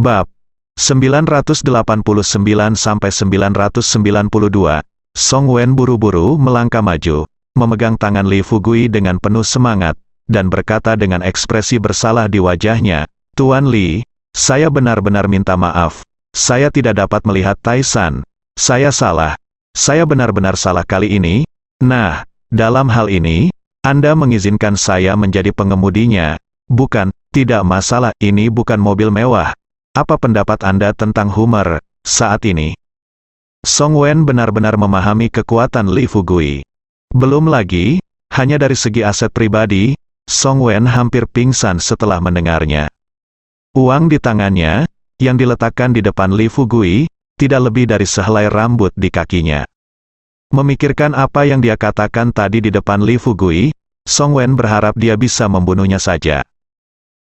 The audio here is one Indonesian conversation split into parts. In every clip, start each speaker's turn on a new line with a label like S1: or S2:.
S1: Bab 989-992, Song Wen buru-buru melangkah maju, memegang tangan Li Fugui dengan penuh semangat, dan berkata dengan ekspresi bersalah di wajahnya, "Tuan Li, saya benar-benar minta maaf. Saya tidak dapat melihat Taisan. Saya salah. Saya benar-benar salah kali ini. Nah, dalam hal ini, Anda mengizinkan saya menjadi pengemudinya, bukan? Tidak masalah, ini bukan mobil mewah. Apa pendapat Anda tentang Hummer saat ini?" Song Wen benar-benar memahami kekuatan Li Fugui. Belum lagi, hanya dari segi aset pribadi, Song Wen hampir pingsan setelah mendengarnya. Uang di tangannya, yang diletakkan di depan Li Fugui, tidak lebih dari sehelai rambut di kakinya. Memikirkan apa yang dia katakan tadi di depan Li Fugui, Song Wen berharap dia bisa membunuhnya saja.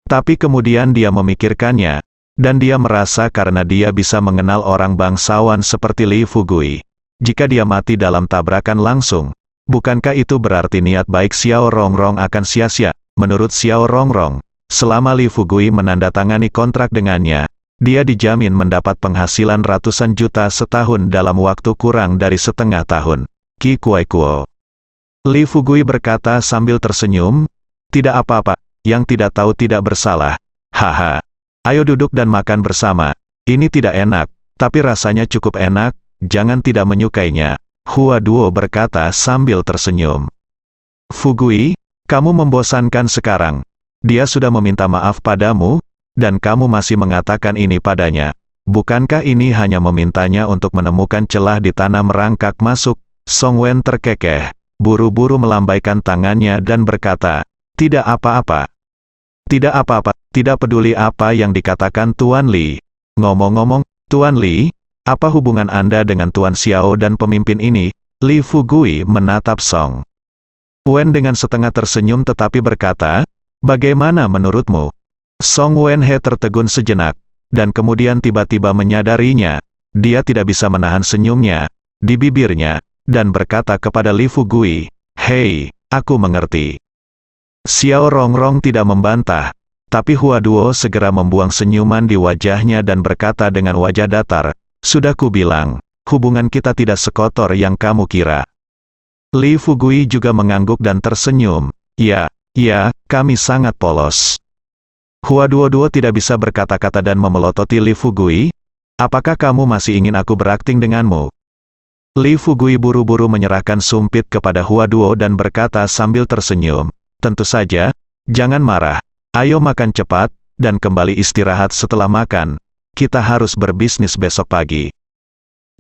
S1: Tapi kemudian dia memikirkannya, dan dia merasa karena dia bisa mengenal orang bangsawan seperti Li Fugui, jika dia mati dalam tabrakan langsung, bukankah itu berarti niat baik Xiao Rongrong akan sia-sia? Menurut Xiao Rongrong, selama Li Fugui menandatangani kontrak dengannya, dia dijamin mendapat penghasilan ratusan juta setahun dalam waktu kurang dari setengah tahun. Qi Kuai Kuo. Li Fugui berkata sambil tersenyum, "Tidak apa-apa, yang tidak tahu tidak bersalah. Haha. Ayo duduk dan makan bersama. Ini tidak enak, tapi rasanya cukup enak, jangan tidak menyukainya." Hua Duo berkata sambil tersenyum. "Fugui, kamu membosankan sekarang. Dia sudah meminta maaf padamu, dan kamu masih mengatakan ini padanya. Bukankah ini hanya memintanya untuk menemukan celah di tanah merangkak masuk?" Song Wen terkekeh, buru-buru melambaikan tangannya dan berkata, "Tidak apa-apa. Tidak apa-apa, tidak peduli apa yang dikatakan Tuan Li. Ngomong-ngomong, Tuan Li, apa hubungan Anda dengan Tuan Xiao dan pemimpin ini?" Li Fugui menatap Song Wen dengan setengah tersenyum tetapi berkata, "Bagaimana menurutmu?" Song Wen tertegun sejenak, dan kemudian tiba-tiba menyadarinya, dia tidak bisa menahan senyumnya di bibirnya, dan berkata kepada Li Fugui, "Hei, aku mengerti." Xiao Rongrong tidak membantah, tapi Hua Duo segera membuang senyuman di wajahnya dan berkata dengan wajah datar, "Sudah kubilang, hubungan kita tidak sekotor yang kamu kira." Li Fugui juga mengangguk dan tersenyum, Ya, kami sangat polos." Hua Duo tidak bisa berkata-kata dan memelototi Li Fugui, "Apakah kamu masih ingin aku berakting denganmu?" Li Fugui buru-buru menyerahkan sumpit kepada Hua Duo dan berkata sambil tersenyum, "Tentu saja, jangan marah. Ayo makan cepat, dan kembali istirahat setelah makan. Kita harus berbisnis besok pagi."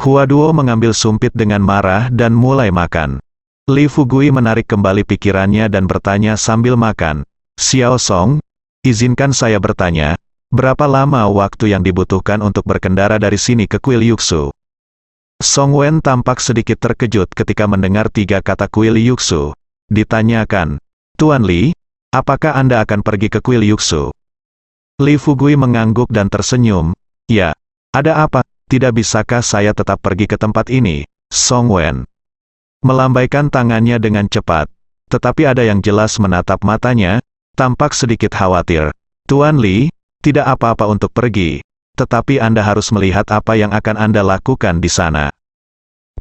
S1: Hua Duo mengambil sumpit dengan marah dan mulai makan. Li Fugui menarik kembali pikirannya dan bertanya sambil makan, "Xiao Song, izinkan saya bertanya, berapa lama waktu yang dibutuhkan untuk berkendara dari sini ke Kuil Yuksu?" Song Wen tampak sedikit terkejut ketika mendengar tiga kata Kuil Yuksu. Ditanyakan, "Tuan Li, apakah Anda akan pergi ke Kuil Yuksu?" Li Fugui mengangguk dan tersenyum, "Ya, ada apa? Tidak bisakah saya tetap pergi ke tempat ini?" Song Wen melambaikan tangannya dengan cepat, tetapi ada yang jelas menatap matanya, tampak sedikit khawatir. "Tuan Li, tidak apa-apa untuk pergi, tetapi Anda harus melihat apa yang akan Anda lakukan di sana.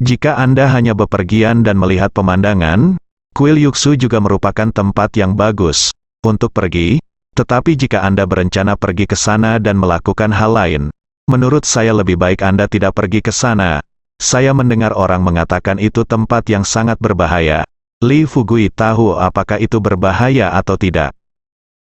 S1: Jika Anda hanya bepergian dan melihat pemandangan, Kuil Yuksu juga merupakan tempat yang bagus untuk pergi, tetapi jika Anda berencana pergi ke sana dan melakukan hal lain, menurut saya lebih baik Anda tidak pergi ke sana. Saya mendengar orang mengatakan itu tempat yang sangat berbahaya." Li Fugui tahu apakah itu berbahaya atau tidak.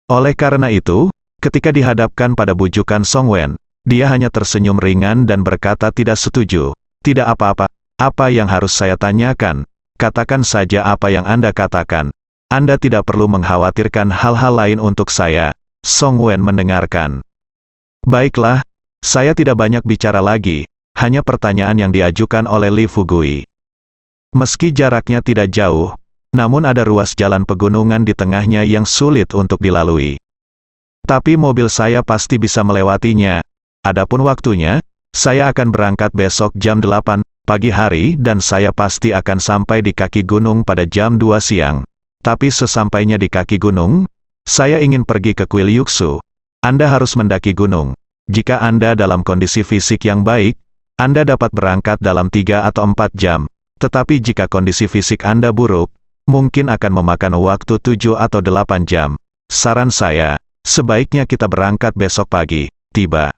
S1: Oleh karena itu, ketika dihadapkan pada bujukan Song Wen, dia hanya tersenyum ringan dan berkata tidak setuju. "Tidak apa-apa, apa yang harus saya tanyakan? Katakan saja apa yang Anda katakan. Anda tidak perlu mengkhawatirkan hal-hal lain untuk saya." Song Wen mendengarkan. "Baiklah, saya tidak banyak bicara lagi, hanya pertanyaan yang diajukan oleh Li Fugui. Meski jaraknya tidak jauh, namun ada ruas jalan pegunungan di tengahnya yang sulit untuk dilalui. Tapi mobil saya pasti bisa melewatinya. Adapun waktunya, saya akan berangkat besok jam 8 pagi hari dan saya pasti akan sampai di kaki gunung pada jam 2 siang. Tapi sesampainya di kaki gunung, saya ingin pergi ke Kuil Yuksu. Anda harus mendaki gunung. Jika Anda dalam kondisi fisik yang baik, Anda dapat berangkat dalam 3 atau 4 jam. Tetapi jika kondisi fisik Anda buruk, mungkin akan memakan waktu 7 atau 8 jam. Saran saya, sebaiknya kita berangkat besok pagi, tiba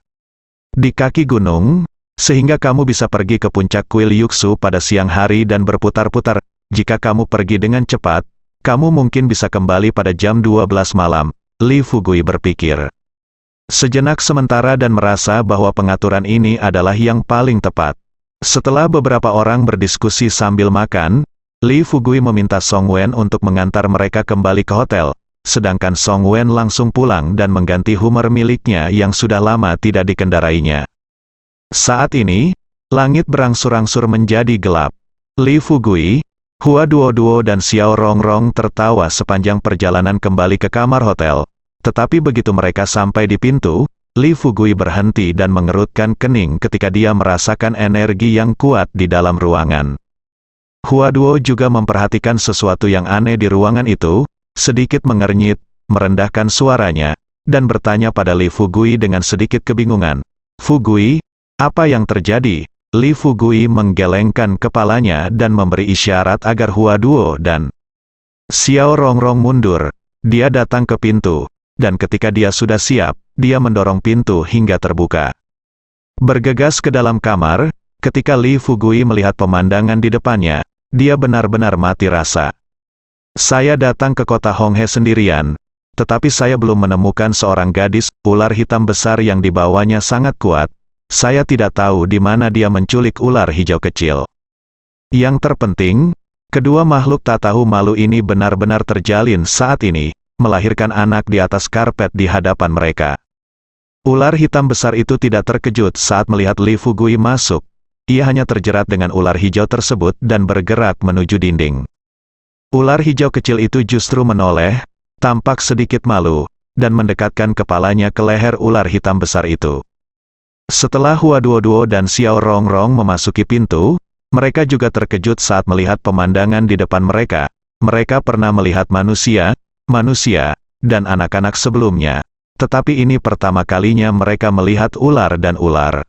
S1: di kaki gunung, sehingga kamu bisa pergi ke puncak kuil Yuksu pada siang hari dan berputar-putar. Jika kamu pergi dengan cepat, kamu mungkin bisa kembali pada jam 12 malam, Li Fugui berpikir. Sejenak sementara dan merasa bahwa pengaturan ini adalah yang paling tepat. Setelah beberapa orang berdiskusi sambil makan, Li Fugui meminta Song Wen untuk mengantar mereka kembali ke hotel, sedangkan Song Wen langsung pulang dan mengganti Hummer miliknya yang sudah lama tidak dikendarainya. Saat ini, langit berangsur-angsur menjadi gelap. Li Fugui, Hua Duo dan Xiao Rongrong tertawa sepanjang perjalanan kembali ke kamar hotel. Tetapi begitu mereka sampai di pintu, Li Fugui berhenti dan mengerutkan kening ketika dia merasakan energi yang kuat di dalam ruangan. Hua Duo juga memperhatikan sesuatu yang aneh di ruangan itu, sedikit mengernyit, merendahkan suaranya, dan bertanya pada Li Fugui dengan sedikit kebingungan. Fugui, apa yang terjadi? Li Fugui menggelengkan kepalanya dan memberi isyarat agar Hua Duo dan Xiao Rongrong mundur. Dia datang ke pintu, dan ketika dia sudah siap, dia mendorong pintu hingga terbuka. Bergegas ke dalam kamar, ketika Li Fugui melihat pemandangan di depannya, dia benar-benar mati rasa. Saya datang ke kota Honghe sendirian, tetapi saya belum menemukan seorang gadis, ular hitam besar yang dibawanya sangat kuat. Saya tidak tahu di mana dia menculik ular hijau kecil. Yang terpenting, kedua makhluk tak tahu malu ini benar-benar terjalin saat ini, melahirkan anak di atas karpet di hadapan mereka. Ular hitam besar itu tidak terkejut saat melihat Li Fugui masuk. Ia hanya terjerat dengan ular hijau tersebut dan bergerak menuju dinding. Ular hijau kecil itu justru menoleh, tampak sedikit malu, dan mendekatkan kepalanya ke leher ular hitam besar itu. Setelah Hua Duo dan Xiao Rongrong memasuki pintu, mereka juga terkejut saat melihat pemandangan di depan mereka. Mereka pernah melihat manusia, dan anak-anak sebelumnya, tetapi ini pertama kalinya mereka melihat ular dan ular.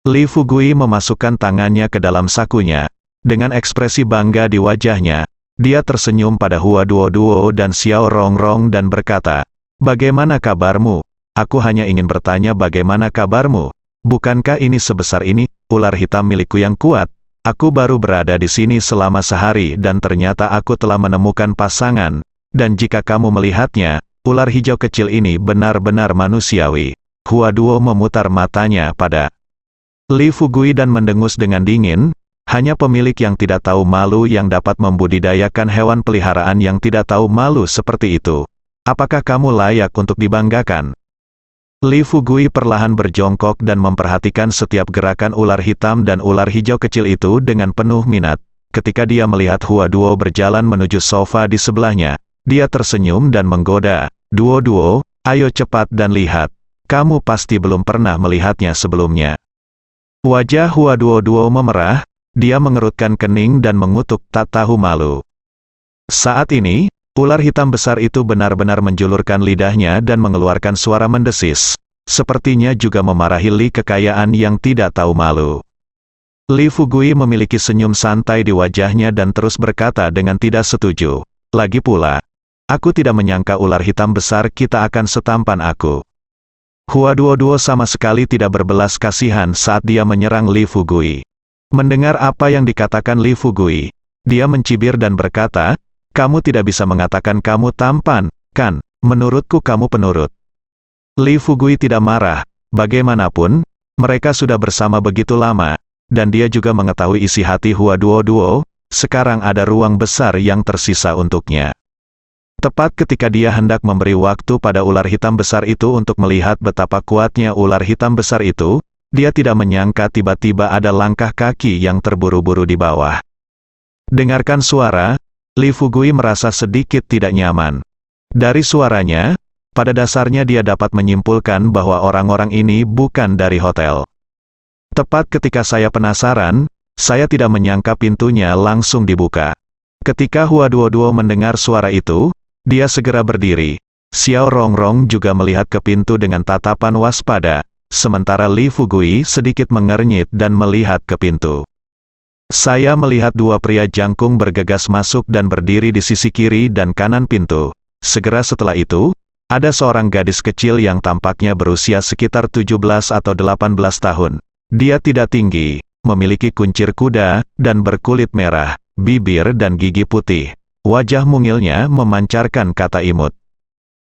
S1: Li Fugui memasukkan tangannya ke dalam sakunya. Dengan ekspresi bangga di wajahnya, dia tersenyum pada Hua Duo dan Xiao Rongrong dan berkata, "Bagaimana kabarmu? Aku hanya ingin bertanya bagaimana kabarmu. Bukankah ini sebesar ini, ular hitam milikku yang kuat? Aku baru berada di sini selama sehari dan ternyata aku telah menemukan pasangan. Dan jika kamu melihatnya, ular hijau kecil ini benar-benar manusiawi." Hua Duo memutar matanya pada Li Fugui dan mendengus dengan dingin. Hanya pemilik yang tidak tahu malu yang dapat membudidayakan hewan peliharaan yang tidak tahu malu seperti itu. Apakah kamu layak untuk dibanggakan? Li Fugui perlahan berjongkok dan memperhatikan setiap gerakan ular hitam dan ular hijau kecil itu dengan penuh minat. Ketika dia melihat Hua Duo berjalan menuju sofa di sebelahnya, dia tersenyum dan menggoda, Duo, ayo cepat dan lihat. Kamu pasti belum pernah melihatnya sebelumnya." Wajah Hua Duo memerah, dia mengerutkan kening dan mengutuk tak tahu malu. Saat ini, ular hitam besar itu benar-benar menjulurkan lidahnya dan mengeluarkan suara mendesis. Sepertinya juga memarahi Li kekayaan yang tidak tahu malu. Li Fugui memiliki senyum santai di wajahnya dan terus berkata dengan tidak setuju. Lagi pula, aku tidak menyangka ular hitam besar kita akan setampan aku. Hua Duo sama sekali tidak berbelas kasihan saat dia menyerang Li Fugui. Mendengar apa yang dikatakan Li Fugui, dia mencibir dan berkata, kamu tidak bisa mengatakan kamu tampan, kan? Menurutku kamu penurut. Li Fugui tidak marah, bagaimanapun, mereka sudah bersama begitu lama, dan dia juga mengetahui isi hati Hua Duo, sekarang ada ruang besar yang tersisa untuknya. Tepat ketika dia hendak memberi waktu pada ular hitam besar itu untuk melihat betapa kuatnya ular hitam besar itu, dia tidak menyangka tiba-tiba ada langkah kaki yang terburu-buru di bawah. Dengarkan suara, Li Fugui merasa sedikit tidak nyaman. Dari suaranya, pada dasarnya dia dapat menyimpulkan bahwa orang-orang ini bukan dari hotel. Tepat ketika saya penasaran, saya tidak menyangka pintunya langsung dibuka. Ketika Hua Duo mendengar suara itu, dia segera berdiri. Xiao Rongrong juga melihat ke pintu dengan tatapan waspada. sementara Li Fugui sedikit mengernyit dan melihat ke pintu. Saya melihat dua pria jangkung bergegas masuk dan berdiri di sisi kiri dan kanan pintu. Segera setelah itu, ada seorang gadis kecil yang tampaknya berusia sekitar 17 atau 18 tahun. Dia tidak tinggi, memiliki kuncir kuda, dan berkulit merah, bibir dan gigi putih. Wajah mungilnya memancarkan kata imut.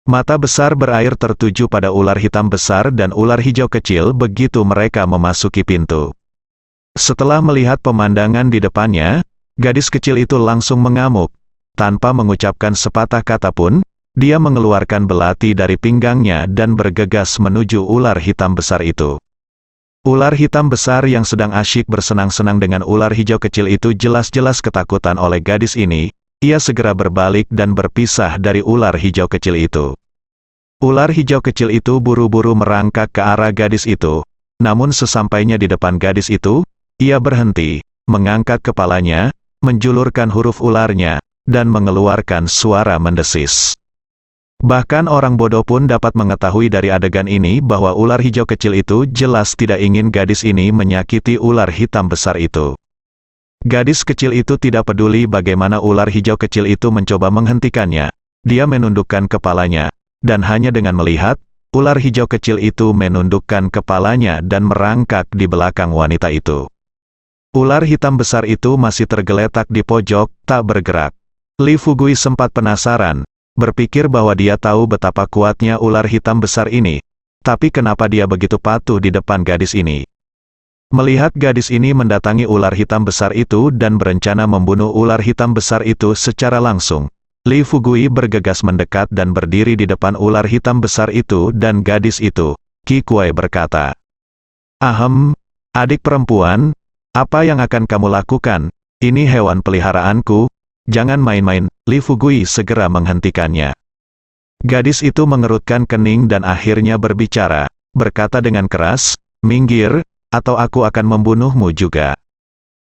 S1: Mata besar berair tertuju pada ular hitam besar dan ular hijau kecil begitu mereka memasuki pintu. Setelah melihat pemandangan di depannya, gadis kecil itu langsung mengamuk. Tanpa mengucapkan sepatah kata pun, dia mengeluarkan belati dari pinggangnya dan bergegas menuju ular hitam besar itu. Ular hitam besar yang sedang asyik bersenang-senang dengan ular hijau kecil itu jelas-jelas ketakutan oleh gadis ini. Ia segera berbalik dan berpisah dari ular hijau kecil itu. Ular hijau kecil itu buru-buru merangkak ke arah gadis itu. Namun sesampainya di depan gadis itu, ia berhenti, mengangkat kepalanya, menjulurkan huruf ularnya, dan mengeluarkan suara mendesis. Bahkan orang bodoh pun dapat mengetahui dari adegan ini bahwa ular hijau kecil itu jelas tidak ingin gadis ini menyakiti ular hitam besar itu. Gadis kecil itu tidak peduli bagaimana ular hijau kecil itu mencoba menghentikannya. Dia menundukkan kepalanya, dan hanya dengan melihat, ular hijau kecil itu menundukkan kepalanya dan merangkak di belakang wanita itu. Ular hitam besar itu masih tergeletak di pojok, tak bergerak. Li Fugui sempat penasaran, berpikir bahwa dia tahu betapa kuatnya ular hitam besar ini. Tapi kenapa dia begitu patuh di depan gadis ini? Melihat gadis ini mendatangi ular hitam besar itu dan berencana membunuh ular hitam besar itu secara langsung, Li Fugui bergegas mendekat dan berdiri di depan ular hitam besar itu dan gadis itu. Qi Kuai berkata, "Ahem, adik perempuan, apa yang akan kamu lakukan? Ini hewan peliharaanku, jangan main-main." Li Fugui segera menghentikannya. Gadis itu mengerutkan kening dan akhirnya berbicara, berkata dengan keras, "Minggir, atau aku akan membunuhmu juga."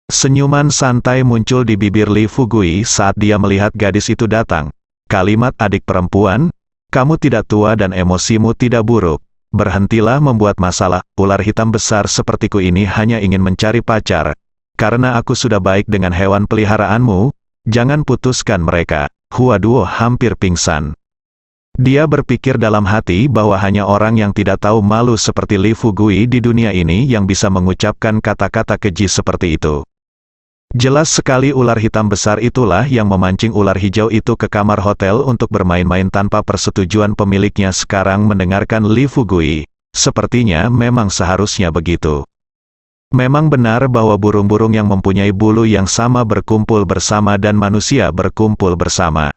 S1: Senyuman santai muncul di bibir Li Fugui saat dia melihat gadis itu datang. Kalimat adik perempuan, kamu tidak tua dan emosimu tidak buruk. Berhentilah membuat masalah, ular hitam besar sepertiku ini hanya ingin mencari pacar. Karena aku sudah baik dengan hewan peliharaanmu, jangan putuskan mereka. Hua Duo hampir pingsan. Dia berpikir dalam hati bahwa hanya orang yang tidak tahu malu seperti Li Fugui di dunia ini yang bisa mengucapkan kata-kata keji seperti itu. Jelas sekali ular hitam besar itulah yang memancing ular hijau itu ke kamar hotel untuk bermain-main tanpa persetujuan pemiliknya. Sekarang mendengarkan Li Fugui, sepertinya memang seharusnya begitu. Memang benar bahwa burung-burung yang mempunyai bulu yang sama berkumpul bersama dan manusia berkumpul bersama.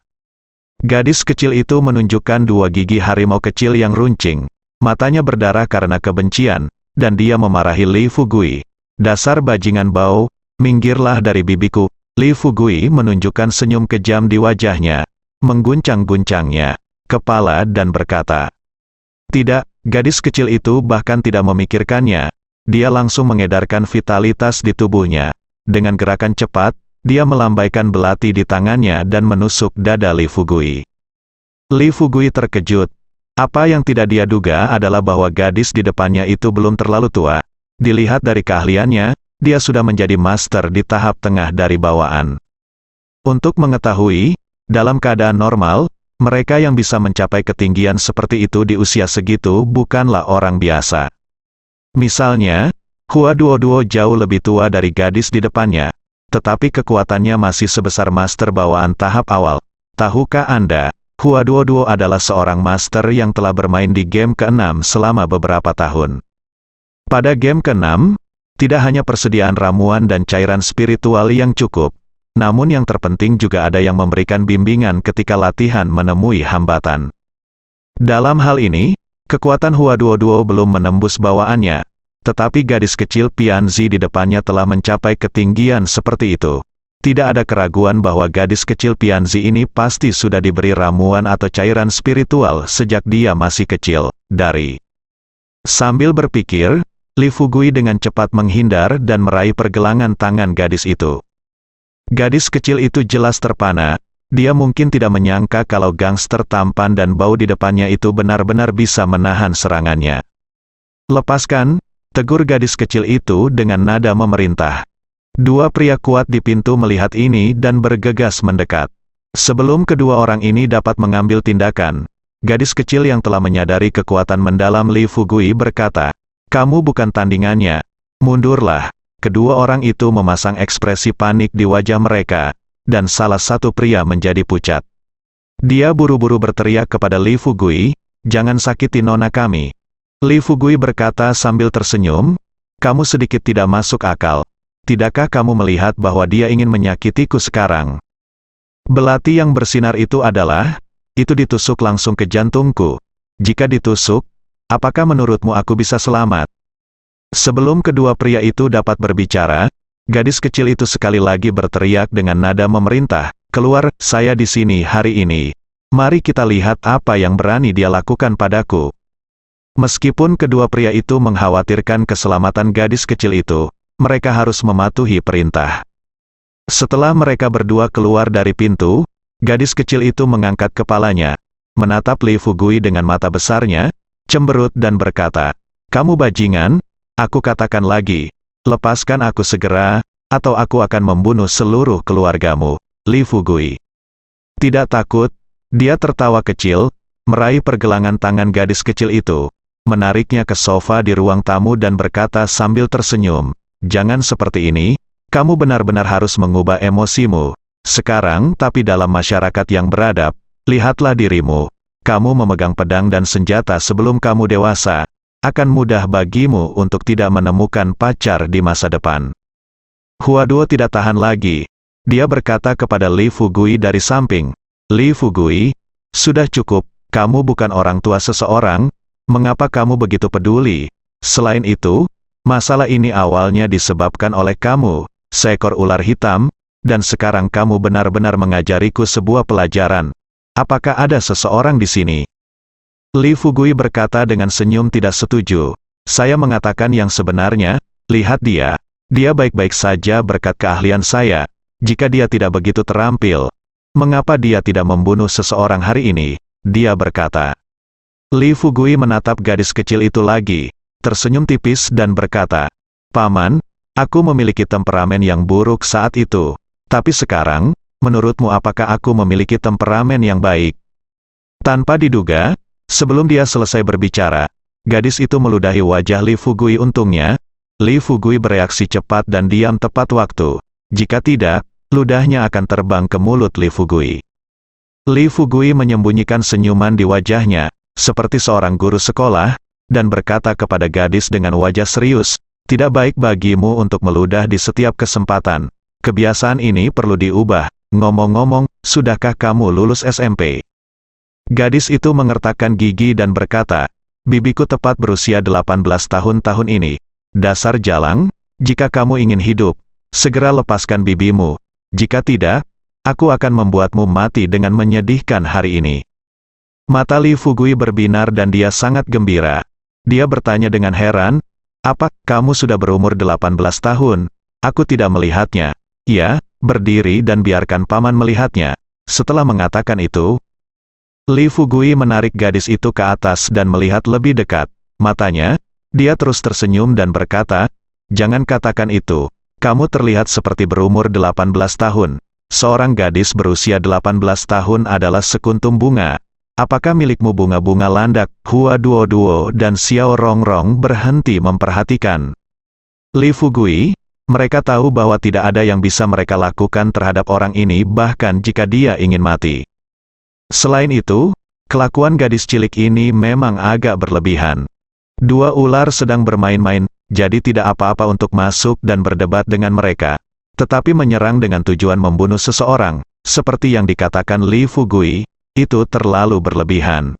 S1: Gadis kecil itu menunjukkan dua gigi harimau kecil yang runcing. Matanya berdarah karena kebencian, dan dia memarahi Li Fugui. Dasar bajingan bau, minggirlah dari bibiku. Li Fugui menunjukkan senyum kejam di wajahnya, mengguncang-guncangnya kepala dan berkata, "Tidak." Gadis kecil itu bahkan tidak memikirkannya. Dia langsung mengedarkan vitalitas di tubuhnya. Dengan gerakan cepat, dia melambaikan belati di tangannya dan menusuk dada Li Fugui. Li Fugui terkejut. Apa yang tidak dia duga adalah bahwa gadis di depannya itu belum terlalu tua. Dilihat dari keahliannya, dia sudah menjadi master di tahap tengah dari bawaan. Untuk mengetahui, dalam keadaan normal, mereka yang bisa mencapai ketinggian seperti itu di usia segitu bukanlah orang biasa. Misalnya, Hua Duo jauh lebih tua dari gadis di depannya, tetapi kekuatannya masih sebesar master bawaan tahap awal. Tahukah Anda, Hua Duo adalah seorang master yang telah bermain di game ke-6 selama beberapa tahun. Pada game ke-6, tidak hanya persediaan ramuan dan cairan spiritual yang cukup, namun yang terpenting juga ada yang memberikan bimbingan ketika latihan menemui hambatan. Dalam hal ini, kekuatan Hua Duo belum menembus bawaannya, tetapi gadis kecil Pianzi di depannya telah mencapai ketinggian seperti itu. Tidak ada keraguan bahwa gadis kecil Pianzi ini pasti sudah diberi ramuan atau cairan spiritual sejak dia masih kecil. Sambil berpikir, Li Fugui dengan cepat menghindar dan meraih pergelangan tangan gadis itu. Gadis kecil itu jelas terpana. Dia mungkin tidak menyangka kalau gangster tampan dan bau di depannya itu benar-benar bisa menahan serangannya. Lepaskan, tegur gadis kecil itu dengan nada memerintah. Dua pria kuat di pintu melihat ini dan bergegas mendekat. Sebelum kedua orang ini dapat mengambil tindakan, gadis kecil yang telah menyadari kekuatan mendalam Li Fugui berkata, "Kamu bukan tandingannya, mundurlah." Kedua orang itu memasang ekspresi panik di wajah mereka, dan salah satu pria menjadi pucat. Dia buru-buru berteriak kepada Li Fugui, "Jangan sakiti nona kami." Li Fugui berkata sambil tersenyum, "Kamu sedikit tidak masuk akal. Tidakkah kamu melihat bahwa dia ingin menyakitiku sekarang? Belati yang bersinar itu itu ditusuk langsung ke jantungku. Jika ditusuk, apakah menurutmu aku bisa selamat?" Sebelum kedua pria itu dapat berbicara, gadis kecil itu sekali lagi berteriak dengan nada memerintah, "Keluar, saya di sini hari ini. Mari kita lihat apa yang berani dia lakukan padaku." Meskipun kedua pria itu mengkhawatirkan keselamatan gadis kecil itu, mereka harus mematuhi perintah. Setelah mereka berdua keluar dari pintu, gadis kecil itu mengangkat kepalanya, menatap Li Fugui dengan mata besarnya, cemberut dan berkata, "Kamu bajingan, aku katakan lagi, lepaskan aku segera, atau aku akan membunuh seluruh keluargamu." Li Fugui tidak takut, dia tertawa kecil, meraih pergelangan tangan gadis kecil itu, menariknya ke sofa di ruang tamu dan berkata sambil tersenyum, "Jangan seperti ini, kamu benar-benar harus mengubah emosimu. Sekarang, tapi dalam masyarakat yang beradab, lihatlah dirimu. Kamu memegang pedang dan senjata sebelum kamu dewasa. Akan mudah bagimu untuk tidak menemukan pacar di masa depan." Huaduo tidak tahan lagi. Dia berkata kepada Li Fugui dari samping, "Li Fugui, sudah cukup, kamu bukan orang tua seseorang, mengapa kamu begitu peduli? Selain itu, masalah ini awalnya disebabkan oleh kamu, seekor ular hitam, dan sekarang kamu benar-benar mengajariku sebuah pelajaran. Apakah ada seseorang di sini?" Li Fugui berkata dengan senyum tidak setuju. "Saya mengatakan yang sebenarnya, lihat dia. Dia baik-baik saja berkat keahlian saya. Jika dia tidak begitu terampil, mengapa dia tidak membunuh seseorang hari ini?" dia berkata. Li Fugui menatap gadis kecil itu lagi, tersenyum tipis dan berkata, "Paman, aku memiliki temperamen yang buruk saat itu. Tapi sekarang, menurutmu apakah aku memiliki temperamen yang baik?" Tanpa diduga, sebelum dia selesai berbicara, gadis itu meludahi wajah Li Fugui. Untungnya, Li Fugui bereaksi cepat dan diam tepat waktu. Jika tidak, ludahnya akan terbang ke mulut Li Fugui. Li Fugui menyembunyikan senyuman di wajahnya, seperti seorang guru sekolah, dan berkata kepada gadis dengan wajah serius, "Tidak baik bagimu untuk meludah di setiap kesempatan. Kebiasaan ini perlu diubah. Ngomong-ngomong, sudahkah kamu lulus SMP?" Gadis itu mengertakkan gigi dan berkata, "Bibiku tepat berusia 18 tahun ini. Dasar jalang, jika kamu ingin hidup, segera lepaskan bibimu. Jika tidak, aku akan membuatmu mati dengan menyedihkan hari ini." Mata Li Fugui berbinar dan dia sangat gembira. Dia bertanya dengan heran, "Apa, kamu sudah berumur 18 tahun? Aku tidak melihatnya." "Ya, berdiri dan biarkan paman melihatnya." Setelah mengatakan itu, Li Fugui menarik gadis itu ke atas dan melihat lebih dekat. Matanya, dia terus tersenyum dan berkata, "Jangan katakan itu. Kamu terlihat seperti berumur 18 tahun. Seorang gadis berusia 18 tahun adalah sekuntum bunga. Apakah milikmu bunga-bunga landak?" Hua Duo dan Xiao Rongrong berhenti memperhatikan Li Fugui. Mereka tahu bahwa tidak ada yang bisa mereka lakukan terhadap orang ini bahkan jika dia ingin mati. Selain itu, kelakuan gadis cilik ini memang agak berlebihan. Dua ular sedang bermain-main, jadi tidak apa-apa untuk masuk dan berdebat dengan mereka. Tetapi menyerang dengan tujuan membunuh seseorang, seperti yang dikatakan Li Fugui, itu terlalu berlebihan.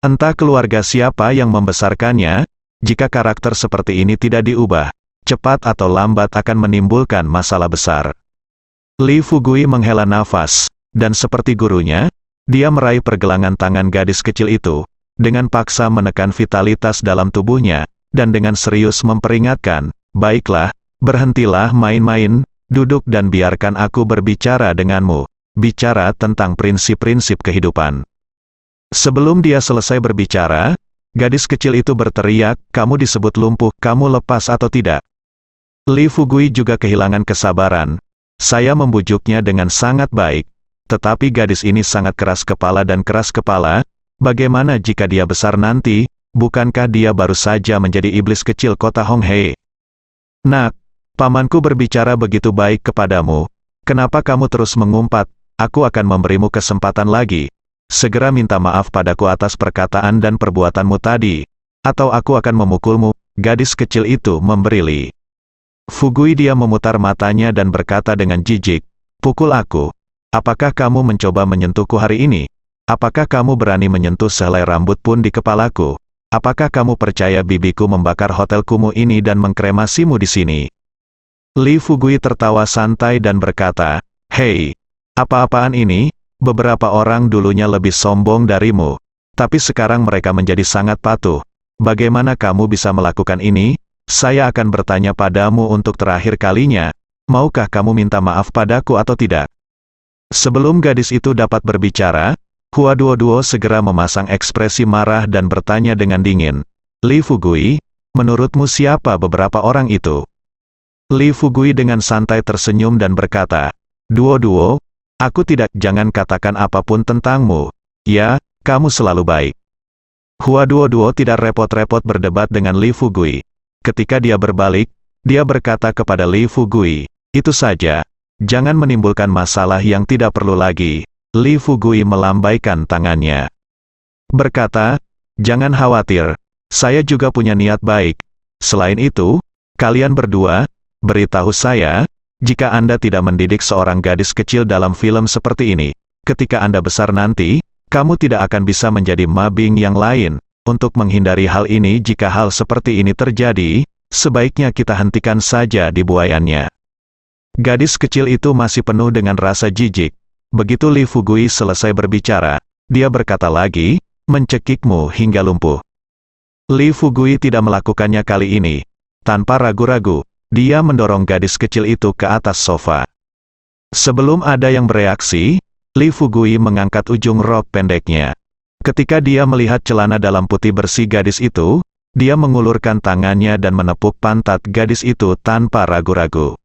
S1: Entah keluarga siapa yang membesarkannya, jika karakter seperti ini tidak diubah, cepat atau lambat akan menimbulkan masalah besar. Li Fugui menghela nafas, dan seperti gurunya, dia meraih pergelangan tangan gadis kecil itu, dengan paksa menekan vitalitas dalam tubuhnya, dan dengan serius memperingatkan, "Baiklah, berhentilah main-main, duduk dan biarkan aku berbicara denganmu, bicara tentang prinsip-prinsip kehidupan." Sebelum dia selesai berbicara, Gadis kecil itu berteriak, kamu disebut lumpuh, kamu lepas atau tidak? Li Fugui juga kehilangan kesabaran. Saya membujuknya dengan sangat baik. Tetapi gadis ini sangat keras kepala dan keras kepala. Bagaimana jika dia besar nanti? Bukankah dia baru saja menjadi iblis kecil kota Honghe? Nak, pamanku berbicara begitu baik kepadamu. Kenapa kamu terus mengumpat? Aku akan memberimu kesempatan lagi. Segera minta maaf padaku atas perkataan dan perbuatanmu tadi. Atau aku akan memukulmu. Gadis kecil itu memberi Li Fugui. Dia memutar matanya dan berkata dengan jijik, pukul aku. Apakah kamu mencoba menyentuhku hari ini? Apakah kamu berani menyentuh sehelai rambut pun di kepalaku? Apakah kamu percaya bibiku membakar hotel kumuh ini dan mengkremasimu di sini? Li Fugui tertawa santai dan berkata, hei, apa-apaan ini? Beberapa orang dulunya lebih sombong darimu, tapi sekarang mereka menjadi sangat patuh. Bagaimana kamu bisa melakukan ini? Saya akan bertanya padamu untuk terakhir kalinya, maukah kamu minta maaf padaku atau tidak? Sebelum gadis itu dapat berbicara, Hua Duo segera memasang ekspresi marah dan bertanya dengan dingin, Li Fugui, menurutmu siapa beberapa orang itu? Li Fugui dengan santai tersenyum dan berkata, Duo, aku tidak, jangan katakan apapun tentangmu. Ya, kamu selalu baik. Hua Duo tidak repot-repot berdebat dengan Li Fugui. Ketika dia berbalik, dia berkata kepada Li Fugui, itu saja, jangan menimbulkan masalah yang tidak perlu lagi. Li Fugui melambaikan tangannya. Berkata, jangan khawatir, saya juga punya niat baik. Selain itu, kalian berdua, beritahu saya, jika Anda tidak mendidik seorang gadis kecil dalam film seperti ini, ketika Anda besar nanti, kamu tidak akan bisa menjadi mabing yang lain. Untuk menghindari hal ini, jika hal seperti ini terjadi, sebaiknya kita hentikan saja dibuayannya. Gadis kecil itu masih penuh dengan rasa jijik. Begitu Li Fugui selesai berbicara, dia berkata lagi, mencekikmu hingga lumpuh. Li Fugui tidak melakukannya kali ini. Tanpa ragu-ragu, dia mendorong gadis kecil itu ke atas sofa. Sebelum ada yang bereaksi, Li Fugui mengangkat ujung rok pendeknya. Ketika dia melihat celana dalam putih bersih gadis itu, dia mengulurkan tangannya dan menepuk pantat gadis itu tanpa ragu-ragu.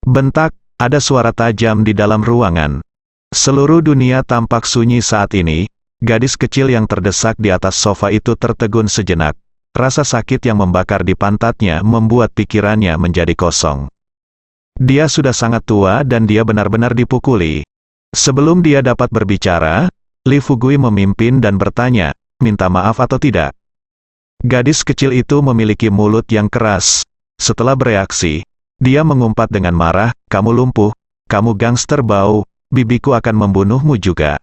S1: Bentak, ada suara tajam di dalam ruangan. Seluruh dunia tampak sunyi saat ini. Gadis kecil yang terdesak di atas sofa itu tertegun sejenak. Rasa sakit yang membakar di pantatnya membuat pikirannya menjadi kosong. Dia sudah sangat tua dan dia benar-benar dipukuli. Sebelum dia dapat berbicara, Li Fugui memimpin dan bertanya, minta maaf atau tidak? Gadis kecil itu memiliki mulut yang keras. Setelah bereaksi, dia mengumpat dengan marah, kamu lumpuh, kamu gangster bau, bibiku akan membunuhmu juga.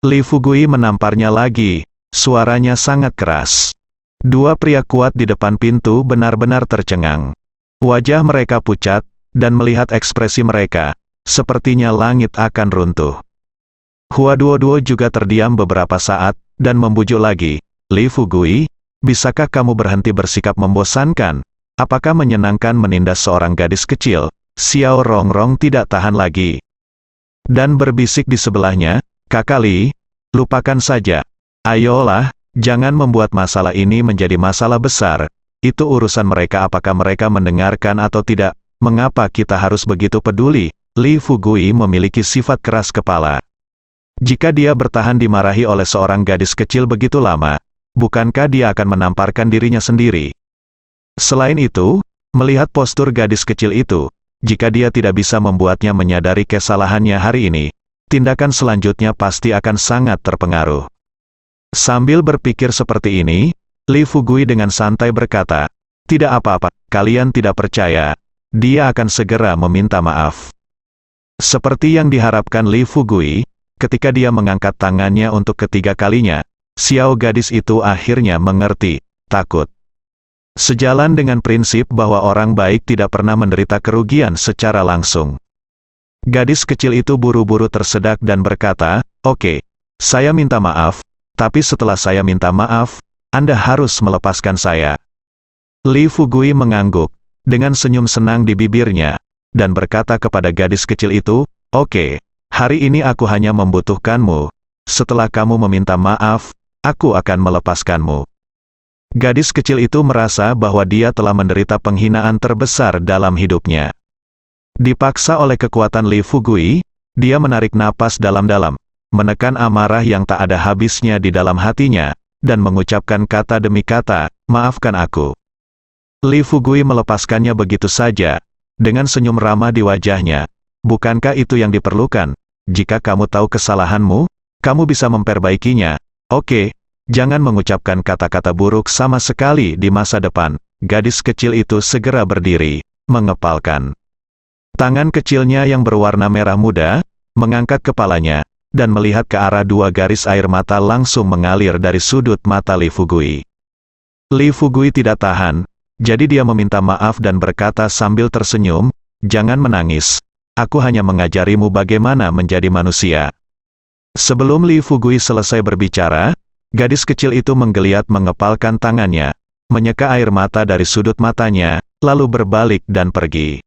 S1: Li Fugui menamparnya lagi, suaranya sangat keras. Dua pria kuat di depan pintu benar-benar tercengang. Wajah mereka pucat, dan melihat ekspresi mereka, sepertinya langit akan runtuh. Hua Duo juga terdiam beberapa saat, dan membujuk lagi, Li Fugui, bisakah kamu berhenti bersikap membosankan? Apakah menyenangkan menindas seorang gadis kecil? Xiao Rongrong tidak tahan lagi. Dan berbisik di sebelahnya, Kakak Li, lupakan saja. Ayolah, jangan membuat masalah ini menjadi masalah besar. Itu urusan mereka, apakah mereka mendengarkan atau tidak. Mengapa kita harus begitu peduli? Li Fugui memiliki sifat keras kepala. Jika dia bertahan dimarahi oleh seorang gadis kecil begitu lama, bukankah dia akan menamparkan dirinya sendiri? Selain itu, melihat postur gadis kecil itu, jika dia tidak bisa membuatnya menyadari kesalahannya hari ini, tindakan selanjutnya pasti akan sangat terpengaruh. Sambil berpikir seperti ini, Li Fugui dengan santai berkata, tidak apa-apa, kalian tidak percaya, dia akan segera meminta maaf. Seperti yang diharapkan Li Fugui, ketika dia mengangkat tangannya untuk ketiga kalinya, Xiao gadis itu akhirnya mengerti, takut. Sejalan dengan prinsip bahwa orang baik tidak pernah menderita kerugian secara langsung. Gadis kecil itu buru-buru tersedak dan berkata, oke, saya minta maaf, tapi setelah saya minta maaf, Anda harus melepaskan saya. Li Fugui mengangguk, dengan senyum senang di bibirnya, dan berkata kepada gadis kecil itu, oke, hari ini aku hanya membutuhkanmu, setelah kamu meminta maaf, aku akan melepaskanmu. Gadis kecil itu merasa bahwa dia telah menderita penghinaan terbesar dalam hidupnya. Dipaksa oleh kekuatan Li Fugui, dia menarik napas dalam-dalam, menekan amarah yang tak ada habisnya di dalam hatinya, dan mengucapkan kata demi kata, "Maafkan aku." Li Fugui melepaskannya begitu saja, dengan senyum ramah di wajahnya. "Bukankah itu yang diperlukan? Jika kamu tahu kesalahanmu, kamu bisa memperbaikinya. Oke, jangan mengucapkan kata-kata buruk sama sekali di masa depan." Gadis kecil itu segera berdiri, mengepalkan tangan kecilnya yang berwarna merah muda, mengangkat kepalanya, dan melihat ke arah dua garis air mata langsung mengalir dari sudut mata Li Fugui. Li Fugui tidak tahan, jadi dia meminta maaf dan berkata sambil tersenyum, "Jangan menangis. Aku hanya mengajarimu bagaimana menjadi manusia." Sebelum Li Fugui selesai berbicara, gadis kecil itu menggeliat mengepalkan tangannya, menyeka air mata dari sudut matanya, lalu berbalik dan pergi.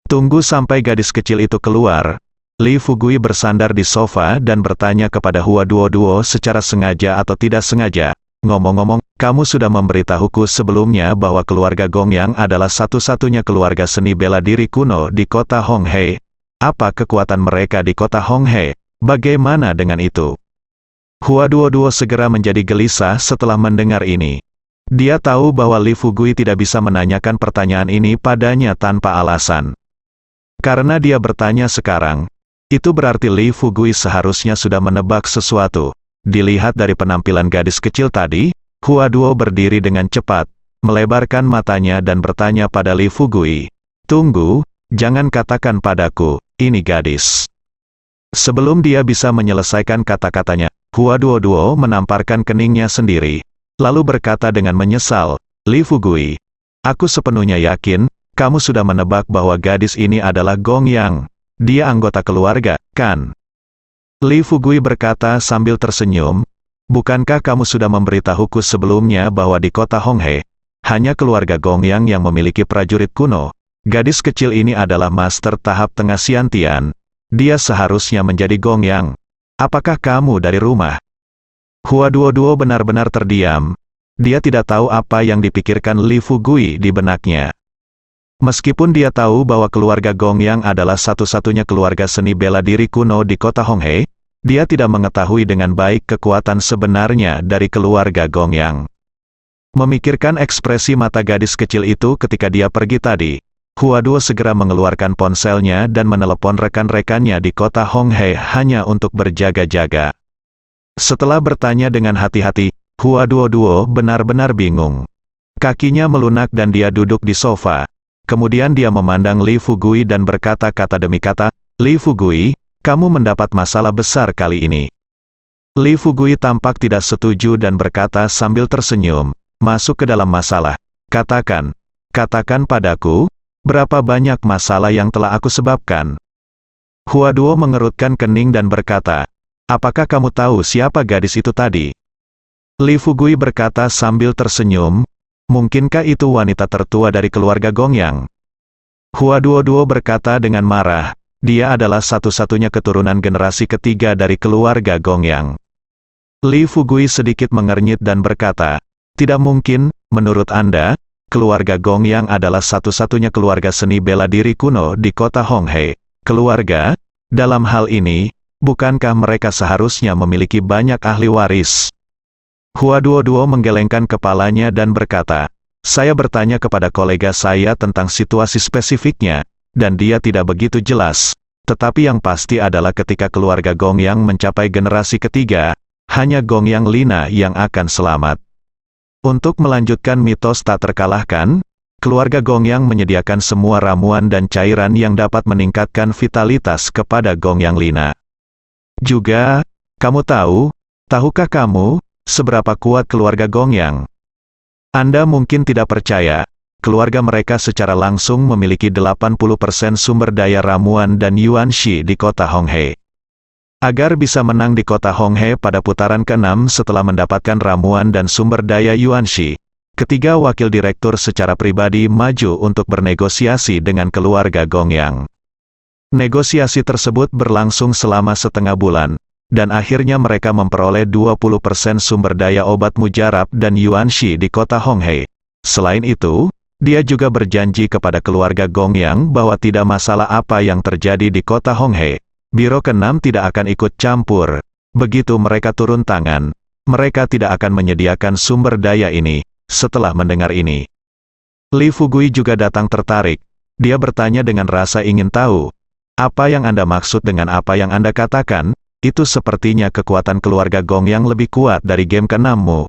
S1: Tunggu sampai gadis kecil itu keluar. Li Fugui bersandar di sofa dan bertanya kepada Hua Duoduo secara sengaja atau tidak sengaja, "Ngomong-ngomong, kamu sudah memberitahuku sebelumnya bahwa keluarga Gongyang adalah satu-satunya keluarga seni bela diri kuno di kota Honghe. Apa kekuatan mereka di kota Honghe? Bagaimana dengan itu?" Hua Duoduo segera menjadi gelisah setelah mendengar ini. Dia tahu bahwa Li Fugui tidak bisa menanyakan pertanyaan ini padanya tanpa alasan. Karena dia bertanya sekarang, itu berarti Li Fugui seharusnya sudah menebak sesuatu. Dilihat dari penampilan gadis kecil tadi, Hua Duo berdiri dengan cepat, melebarkan matanya dan bertanya pada Li Fugui, "Tunggu, jangan katakan padaku, ini gadis." Sebelum dia bisa menyelesaikan kata-katanya, Hua Duo menamparkan keningnya sendiri, lalu berkata dengan menyesal, "Li Fugui, aku sepenuhnya yakin, kamu sudah menebak bahwa gadis ini adalah Gongyang. Dia anggota keluarga, kan?" Li Fugui berkata sambil tersenyum, "Bukankah kamu sudah memberitahuku sebelumnya bahwa di kota Honghe, hanya keluarga Gongyang yang memiliki prajurit kuno? Gadis kecil ini adalah master tahap tengah Xiantian. Dia seharusnya menjadi Gongyang. Apakah kamu dari rumah?" Hua Duo benar-benar terdiam. Dia tidak tahu apa yang dipikirkan Li Fugui di benaknya. Meskipun dia tahu bahwa keluarga Gongyang adalah satu-satunya keluarga seni bela diri kuno di kota Honghe, dia tidak mengetahui dengan baik kekuatan sebenarnya dari keluarga Gongyang. Memikirkan ekspresi mata gadis kecil itu ketika dia pergi tadi, Hua Duo segera mengeluarkan ponselnya dan menelepon rekan-rekannya di kota Honghe hanya untuk berjaga-jaga. Setelah bertanya dengan hati-hati, Hua Duo benar-benar bingung. Kakinya melunak dan dia duduk di sofa. Kemudian dia memandang Li Fugui dan berkata kata demi kata, "Li Fugui, kamu mendapat masalah besar kali ini." Li Fugui tampak tidak setuju dan berkata sambil tersenyum, "Masuk ke dalam masalah. Katakan padaku, berapa banyak masalah yang telah aku sebabkan?" Hua Duo mengerutkan kening dan berkata, "Apakah kamu tahu siapa gadis itu tadi?" Li Fugui berkata sambil tersenyum, "Mungkinkah itu wanita tertua dari keluarga Gongyang?" Hua Duo berkata dengan marah, "Dia adalah satu-satunya keturunan generasi ketiga dari keluarga Gongyang." Li Fugui sedikit mengernyit dan berkata, "Tidak mungkin, menurut Anda, keluarga Gongyang adalah satu-satunya keluarga seni bela diri kuno di kota Honghe. Keluarga, dalam hal ini, bukankah mereka seharusnya memiliki banyak ahli waris?" Hua Duo menggelengkan kepalanya dan berkata, "Saya bertanya kepada kolega saya tentang situasi spesifiknya, dan dia tidak begitu jelas. Tetapi yang pasti adalah ketika keluarga Gongyang mencapai generasi ketiga, hanya Gongyang Lina yang akan selamat." Untuk melanjutkan mitos tak terkalahkan, keluarga Gongyang menyediakan semua ramuan dan cairan yang dapat meningkatkan vitalitas kepada Gongyang Lina. Juga, tahukah kamu, seberapa kuat keluarga Gongyang? Anda mungkin tidak percaya, keluarga mereka secara langsung memiliki 80% sumber daya ramuan dan yuanxi di kota Honghe. Agar bisa menang di kota Honghe pada putaran ke-6 setelah mendapatkan ramuan dan sumber daya yuanxi, ketiga wakil direktur secara pribadi maju untuk bernegosiasi dengan keluarga Gongyang. Negosiasi tersebut berlangsung selama setengah bulan, dan akhirnya mereka memperoleh 20% sumber daya obat mujarab dan Yuanxi di kota Honghe. Selain itu, dia juga berjanji kepada keluarga Gongyang bahwa tidak masalah apa yang terjadi di kota Honghe, Biro ke-6 tidak akan ikut campur. Begitu mereka turun tangan, mereka tidak akan menyediakan sumber daya ini. Setelah mendengar ini, Li Fugui juga datang tertarik. Dia bertanya dengan rasa ingin tahu, apa yang Anda maksud dengan apa yang Anda katakan? Itu sepertinya kekuatan keluarga Gongyang lebih kuat dari game ke-6-mu.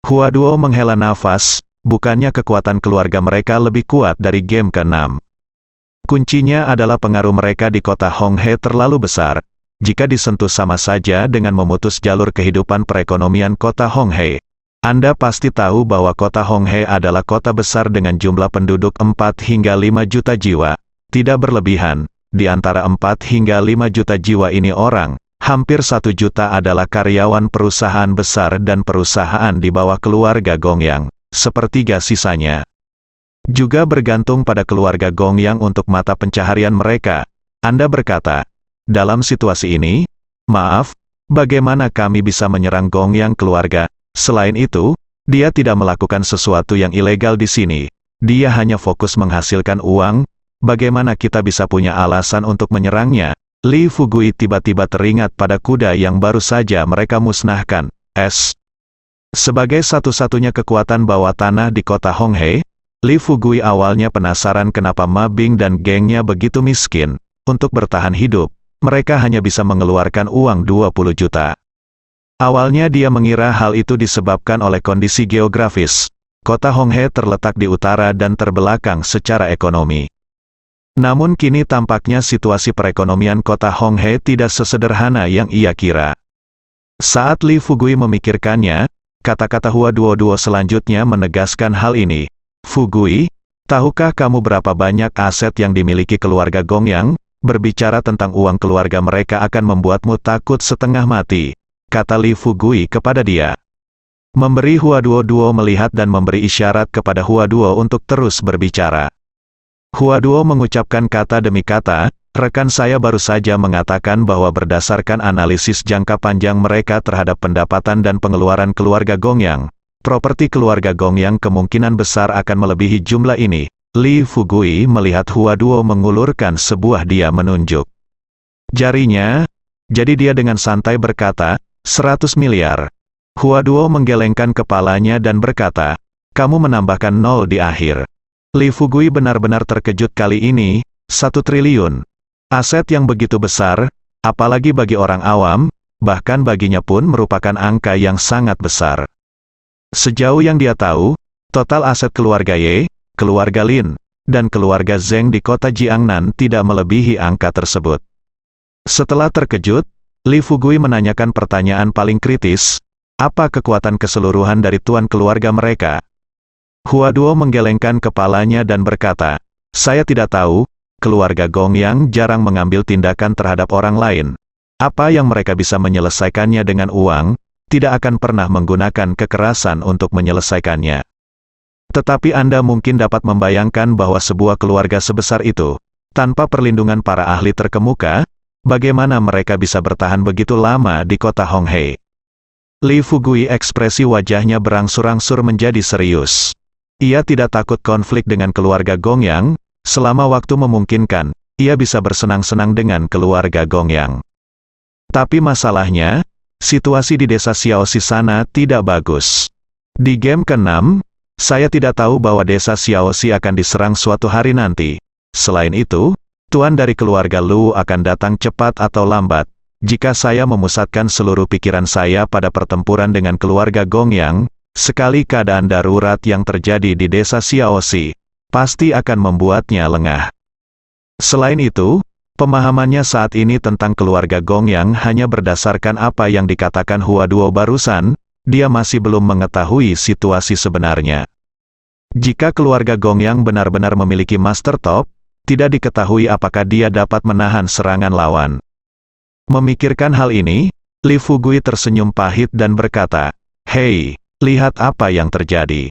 S1: Huaduo menghela nafas, bukannya kekuatan keluarga mereka lebih kuat dari game ke-6. Kuncinya adalah pengaruh mereka di kota Honghe terlalu besar. Jika disentuh sama saja dengan memutus jalur kehidupan perekonomian kota Honghe. Anda pasti tahu bahwa kota Honghe adalah kota besar dengan jumlah penduduk 4 hingga 5 juta jiwa. Tidak berlebihan, di antara 4 hingga 5 juta jiwa ini orang, hampir 1 juta adalah karyawan perusahaan besar dan perusahaan di bawah keluarga Gongyang. Sepertiga sisanya juga bergantung pada keluarga Gongyang untuk mata pencaharian mereka. Anda berkata, dalam situasi ini, maaf, bagaimana kami bisa menyerang Gongyang keluarga? Selain itu, dia tidak melakukan sesuatu yang ilegal di sini. Dia hanya fokus menghasilkan uang. Bagaimana kita bisa punya alasan untuk menyerangnya? Li Fugui tiba-tiba teringat pada kuda yang baru saja mereka musnahkan. Sebagai satu-satunya kekuatan bawah tanah di kota Honghe, Li Fugui awalnya penasaran kenapa Ma Bing dan gengnya begitu miskin. Untuk bertahan hidup, mereka hanya bisa mengeluarkan uang 20 juta. Awalnya dia mengira hal itu disebabkan oleh kondisi geografis. Kota Honghe terletak di utara dan terbelakang secara ekonomi. Namun kini tampaknya situasi perekonomian kota Honghe tidak sesederhana yang ia kira. Saat Li Fugui memikirkannya, kata-kata Huaduo selanjutnya menegaskan hal ini. Fugui, tahukah kamu berapa banyak aset yang dimiliki keluarga Gongyang? Berbicara tentang uang keluarga mereka akan membuatmu takut setengah mati, kata Li Fugui kepada dia. Memberi Huaduo melihat dan memberi isyarat kepada Huaduo untuk terus berbicara. Huaduo mengucapkan kata demi kata, rekan saya baru saja mengatakan bahwa berdasarkan analisis jangka panjang mereka terhadap pendapatan dan pengeluaran keluarga Gongyang, properti keluarga Gongyang kemungkinan besar akan melebihi jumlah ini. Li Fugui melihat Huaduo mengulurkan sebuah dia menunjuk jarinya, jadi dia dengan santai berkata, 100 miliar. Huaduo menggelengkan kepalanya dan berkata, kamu menambahkan 0 di akhir. Li Fugui benar-benar terkejut kali ini, 1 triliun. Aset yang begitu besar, apalagi bagi orang awam, bahkan baginya pun merupakan angka yang sangat besar. Sejauh yang dia tahu, total aset keluarga Ye, keluarga Lin, dan keluarga Zheng di kota Jiangnan tidak melebihi angka tersebut. Setelah terkejut, Li Fugui menanyakan pertanyaan paling kritis, apa kekuatan keseluruhan dari tuan keluarga mereka? Huaduo menggelengkan kepalanya dan berkata, saya tidak tahu, keluarga Gongyang jarang mengambil tindakan terhadap orang lain. Apa yang mereka bisa menyelesaikannya dengan uang, tidak akan pernah menggunakan kekerasan untuk menyelesaikannya. Tetapi Anda mungkin dapat membayangkan bahwa sebuah keluarga sebesar itu, tanpa perlindungan para ahli terkemuka, bagaimana mereka bisa bertahan begitu lama di kota Honghe? Li Fugui ekspresi wajahnya berangsur-angsur menjadi serius. Ia tidak takut konflik dengan keluarga Gongyang, selama waktu memungkinkan, ia bisa bersenang-senang dengan keluarga Gongyang. Tapi masalahnya, situasi di desa Xiaoxi sana tidak bagus. Di game ke-6, saya tidak tahu bahwa desa Xiaoxi akan diserang suatu hari nanti. Selain itu, tuan dari keluarga Lu akan datang cepat atau lambat. Jika saya memusatkan seluruh pikiran saya pada pertempuran dengan keluarga Gongyang, sekali keadaan darurat yang terjadi di desa Xiaoxi, pasti akan membuatnya lengah. Selain itu, pemahamannya saat ini tentang keluarga Gongyang hanya berdasarkan apa yang dikatakan Huaduo barusan, dia masih belum mengetahui situasi sebenarnya. Jika keluarga Gongyang benar-benar memiliki Master Top, tidak diketahui apakah dia dapat menahan serangan lawan. Memikirkan hal ini, Li Fugui tersenyum pahit dan berkata, hei, lihat apa yang terjadi.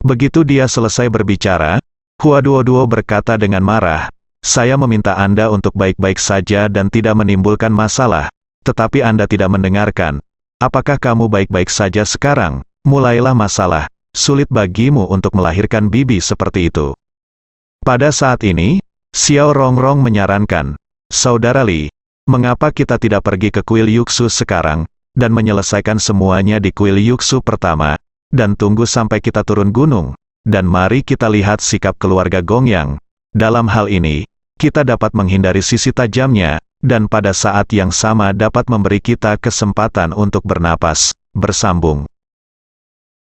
S1: Begitu dia selesai berbicara, Huaduo berkata dengan marah, saya meminta Anda untuk baik-baik saja dan tidak menimbulkan masalah, tetapi Anda tidak mendengarkan. Apakah kamu baik-baik saja sekarang? Mulailah masalah. Sulit bagimu untuk melahirkan bibi seperti itu. Pada saat ini, Xiao Rongrong menyarankan, Saudara Li, mengapa kita tidak pergi ke kuil Yuksu sekarang, dan menyelesaikan semuanya di kuil Yuksu pertama, dan tunggu sampai kita turun gunung, dan mari kita lihat sikap keluarga Gongyang. Dalam hal ini, kita dapat menghindari sisi tajamnya, dan pada saat yang sama dapat memberi kita kesempatan untuk bernapas, bersambung.